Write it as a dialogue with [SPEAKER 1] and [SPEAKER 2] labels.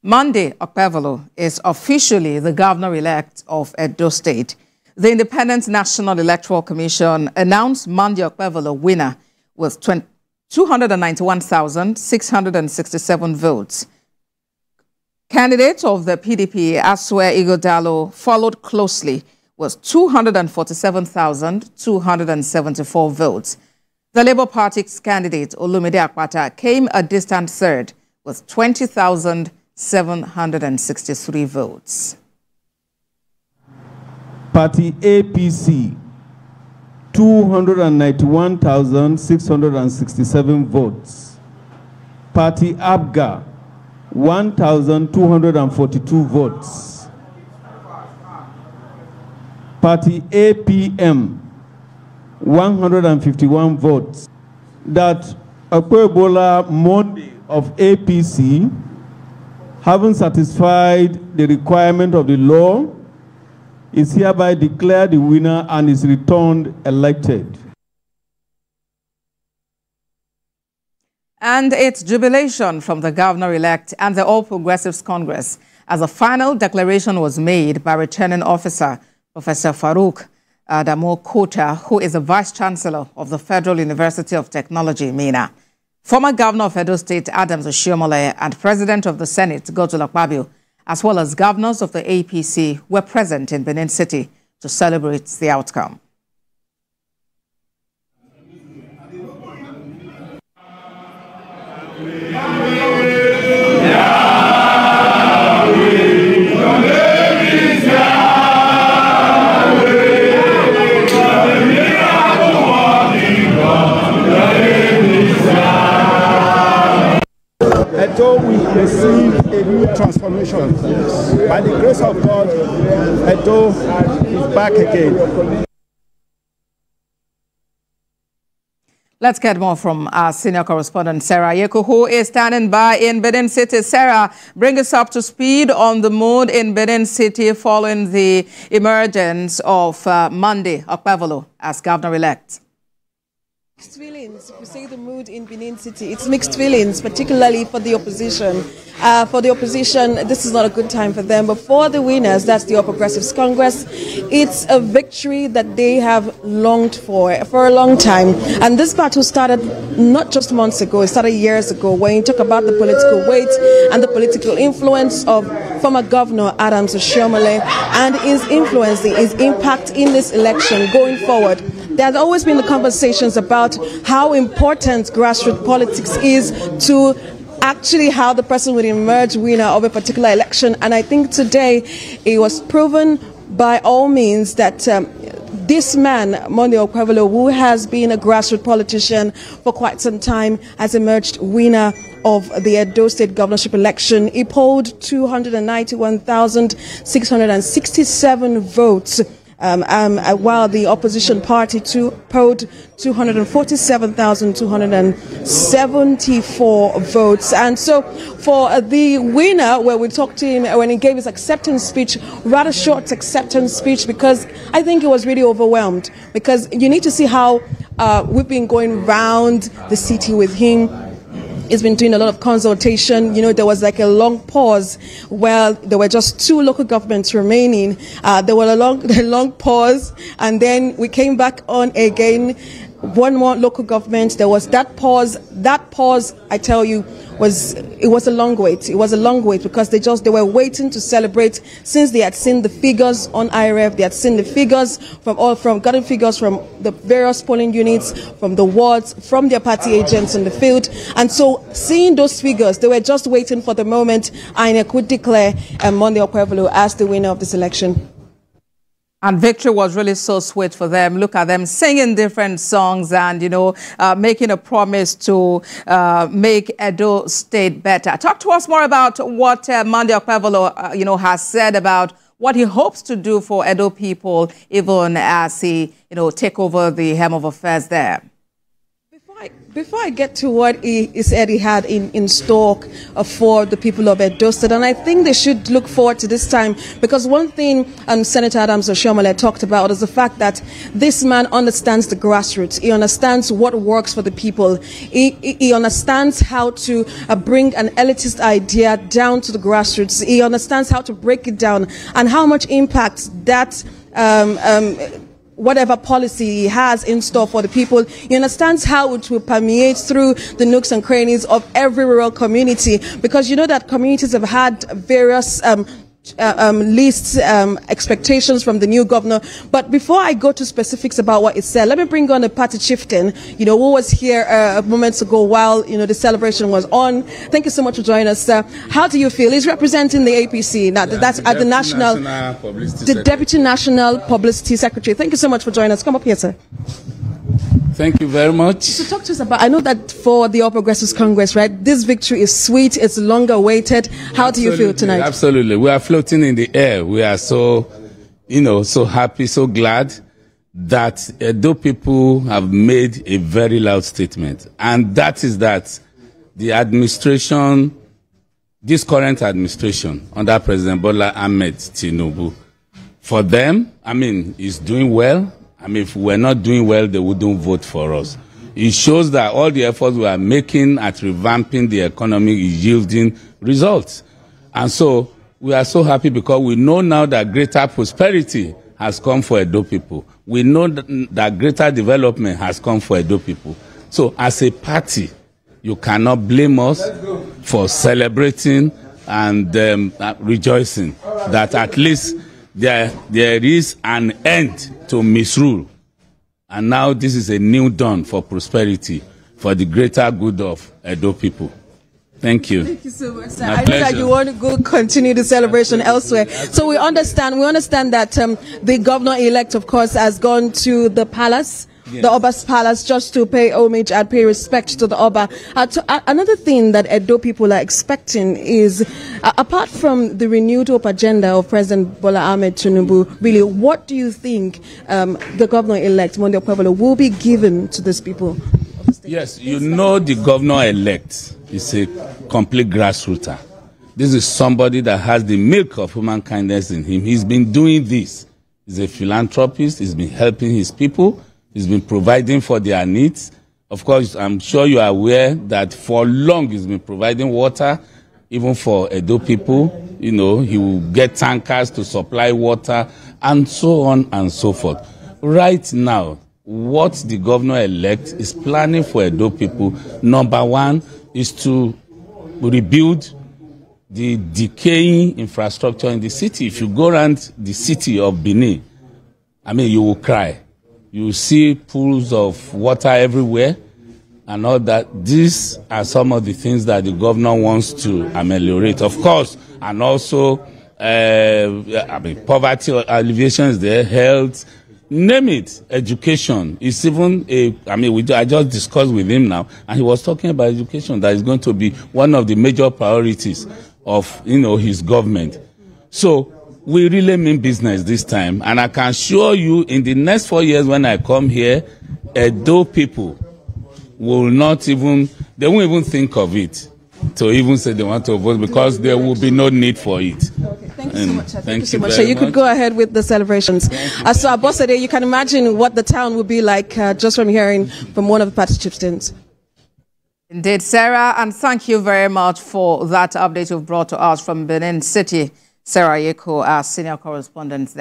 [SPEAKER 1] Monday, Okpebholo is officially the governor-elect of Edo State. The Independent National Electoral Commission announced Monday Okpebholo winner with 291,667 votes. Candidates of the PDP, Asue Ighodalo, followed closely with 247,274 votes. The Labour Party's candidate, Olumide Akpata, came a distant third with 20,763 votes.
[SPEAKER 2] Party APC, 291,667 votes. Party ABGA, 1,242 votes. Party APM, 151 votes. That Okpebholo Monday of APC, having satisfied the requirement of the law, is hereby declared the winner and is returned elected.
[SPEAKER 1] And it's jubilation from the governor-elect and the All Progressives Congress as a final declaration was made by returning officer Professor Farouk Adamu Kota, who is the Vice-Chancellor of the Federal University of Technology, MENA. Former Governor of Edo State, Adams Oshiomhole, and President of the Senate, Godswill Akpabio, as well as governors of the APC, were present in Benin City to celebrate the outcome.
[SPEAKER 3] Edo will receive a new transformation. By the grace of God, Edo is back again.
[SPEAKER 1] Let's get more from our senior correspondent, Sarah Yeko, who is standing by in Benin City. Sarah, bring us up to speed on the mood in Benin City following the emergence of Monday Okpebholo as governor-elect.
[SPEAKER 4] Mixed feelings. If we say the mood in Benin City, it's mixed feelings, particularly for the opposition. This is not a good time for them. But for the winners, that's the All Progressives Congress, it's a victory that they have longed for a long time. And this battle started not just months ago, it started years ago, when you talk about the political weight and the political influence of former Governor Adams Oshiomhole and his influence, his impact in this election going forward. There's always been the conversations about how important grassroots politics is to actually how the person would emerge winner of a particular election. And I think today it was proven by all means that this man, Monday Okpebholo, who has been a grassroots politician for quite some time, has emerged winner of the Edo State governorship election. He polled 291,667 votes. While the opposition party polled 247,274 votes. And so for the winner, where we talked to him when he gave his acceptance speech, rather short acceptance speech, because I think he was really overwhelmed, because you need to see how we've been going round the city with him. He's been doing a lot of consultation. You know, there was like a long pause where there were just 2 local governments remaining. There was a long pause, and then we came back on again. 1 more local government. There was that pause. That pause, I tell you, was a long wait. It was a long wait because they were waiting to celebrate, since they had seen the figures on IRF. They had seen the figures gotten figures from the various polling units, from the wards, from their party agents in the field. And so seeing those figures, they were just waiting for the moment INEC could declare Monday Okpebholo as the winner of this election.
[SPEAKER 1] And victory was really so sweet for them. Look at them singing different songs and, making a promise to make Edo State better. Talk to us more about what Monday Okpebholo, has said about what he hopes to do for Edo people, even as he, take over the helm of affairs there.
[SPEAKER 4] Before Before I get to what he said he had in stock for the people of Edo State, and I think they should look forward to this time, because one thing Senator Adams Oshiomhole talked about is the fact that this man understands the grassroots. He understands what works for the people. He understands how to bring an elitist idea down to the grassroots. He understands how to break it down and how much impact that whatever policy he has in store for the people. He understands how it will permeate through the nooks and crannies of every rural community, because you know that communities have had various lists, expectations from the new governor. But before I go to specifics about what he said, let me bring on the party chieftain, who was here moments ago while, the celebration was on. Thank you so much for joining us, sir. How do you feel? He's representing the APC. Now, that's at the Deputy National Publicity Secretary. Thank you so much for joining us. Come up here, sir.
[SPEAKER 5] Thank you very much.
[SPEAKER 4] So talk to us about, I know that for the All Progressives Congress, right, this victory is sweet, it's long awaited. How do you feel tonight?
[SPEAKER 5] Absolutely. We are floating in the air. We are so, so happy, so glad that Edo people have made a very loud statement. And that is that the administration, this current administration under President Bola Ahmed Tinubu, for them, is doing well. If we're not doing well, they wouldn't vote for us. It shows that all the efforts we are making at revamping the economy is yielding results. And so we are so happy because we know now that greater prosperity has come for Edo people. We know that greater development has come for Edo people. So as a party, you cannot blame us for celebrating and rejoicing that at least there is an end to misrule. And now this is a new dawn for prosperity, for the greater good of Edo people. Thank you.
[SPEAKER 4] Thank you so much, sir. I know that you want to go continue the celebration elsewhere. So we understand that the governor-elect, of course, has gone to the palace. Yes. The Oba's palace, just to pay homage and pay respect to the Oba. Another thing that Edo people are expecting is, apart from the renewed hope agenda of President Bola Ahmed Tinubu, really, what do you think the governor-elect, Monday Okpebholo, will be given to these people?
[SPEAKER 5] Yes, the governor-elect is a complete grassrooter. This is somebody that has the milk of human kindness in him. He's been doing this. He's a philanthropist. He's been helping his people. He's been providing for their needs. Of course, I'm sure you are aware that for long he's been providing water, even for Edo people. He will get tankers to supply water, and so on and so forth. Right now, what the governor-elect is planning for Edo people, number one, is to rebuild the decaying infrastructure in the city. If you go around the city of Benin, you will cry. You see pools of water everywhere and all that. These are some of the things that the governor wants to ameliorate, of course, and also poverty alleviation is there, health, name it, education. It's even I just discussed with him now, and he was talking about education that is going to be one of the major priorities of his government. So we really mean business this time, and I can assure you, in the next 4 years when I come here, Edo people will not even, they won't even think of it to even say they want to vote, because there will be no need for it.
[SPEAKER 4] Okay, thank you so much. Thank you so much. So you could go ahead with the celebrations. So Abosede, you can imagine what the town would be like just from hearing from one of the party chieftains.
[SPEAKER 1] Indeed, Sarah, and thank you very much for that update you've brought to us from Benin City. Sarah Yeko, our senior correspondent there.